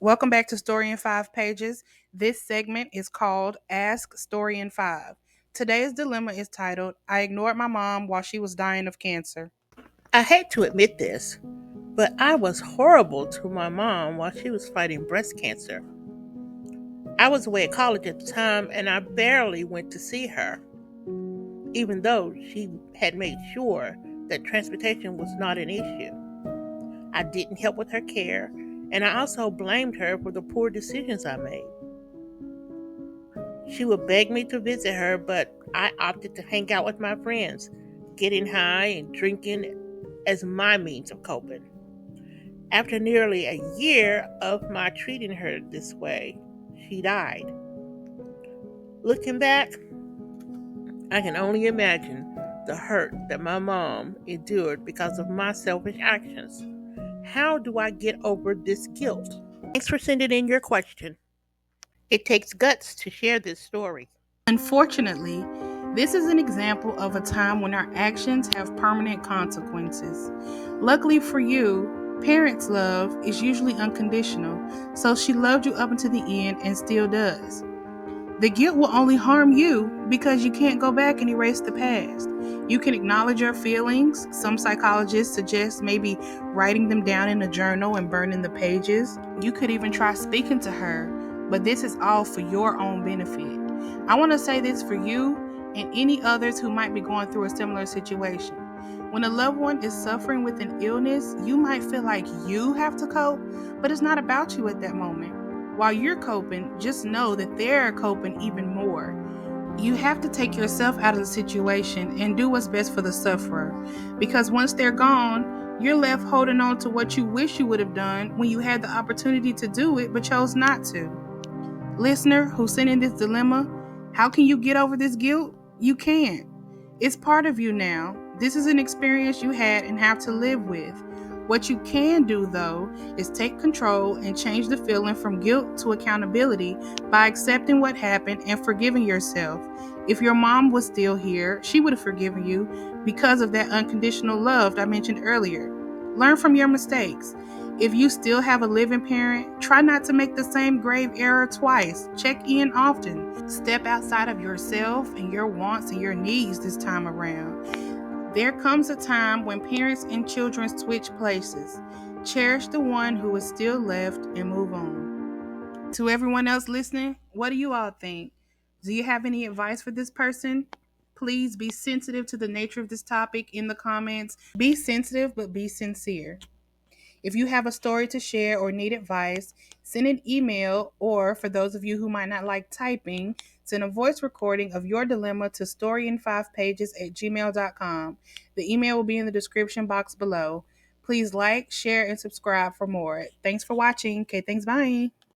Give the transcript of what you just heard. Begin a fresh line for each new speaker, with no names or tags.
Welcome back to Story in 5 Pages. This segment is called Ask Story in 5. Today's dilemma is titled, I ignored my mom while she was dying of cancer.
I hate to admit this, but I was horrible to my mom while she was fighting breast cancer. I was away at college at the time and I barely went to see her, even though she had made sure that transportation was not an issue. I didn't help with her care, and I also blamed her for the poor decisions I made. She would beg me to visit her, but I opted to hang out with my friends, getting high and drinking as my means of coping. After nearly a year of my treating her this way, she died. Looking back, I can only imagine the hurt that my mom endured because of my selfish actions. How do I get over this guilt? Thanks for sending in your question. It takes guts to share this story.
Unfortunately, this is an example of a time when our actions have permanent consequences. Luckily for you, parents' love is usually unconditional, so she loved you up until the end and still does. The guilt will only harm you because you can't go back and erase the past. You can acknowledge your feelings. Some psychologists suggest maybe writing them down in a journal and burning the pages. You could even try speaking to her, but this is all for your own benefit. I want to say this for you and any others who might be going through a similar situation. When a loved one is suffering with an illness, you might feel like you have to cope, but it's not about you at that moment. While you're coping, just know that they're coping even more. You have to take yourself out of the situation and do what's best for the sufferer. Because once they're gone, you're left holding on to what you wish you would have done when you had the opportunity to do it but chose not to. Listener who sent in this dilemma, how can you get over this guilt? You can't. It's part of you now. This is an experience you had and have to live with. What you can do, though, is take control and change the feeling from guilt to accountability by accepting what happened and forgiving yourself. If your mom was still here, she would have forgiven you because of that unconditional love I mentioned earlier. Learn from your mistakes. If you still have a living parent, try not to make the same grave error twice. Check in often. Step outside of yourself and your wants and your needs this time around. There comes a time when parents and children switch places. Cherish the one who is still left and move on. To everyone else listening, what do you all think? Do you have any advice for this person? Please be sensitive to the nature of this topic in the comments. Be sensitive, but be sincere. If you have a story to share or need advice, send an email, or for those of you who might not like typing, send a voice recording of your dilemma to storyinfivepages@gmail.com. The email will be in the description box below. Please like, share, and subscribe for more. Thanks for watching. Okay, thanks. Bye.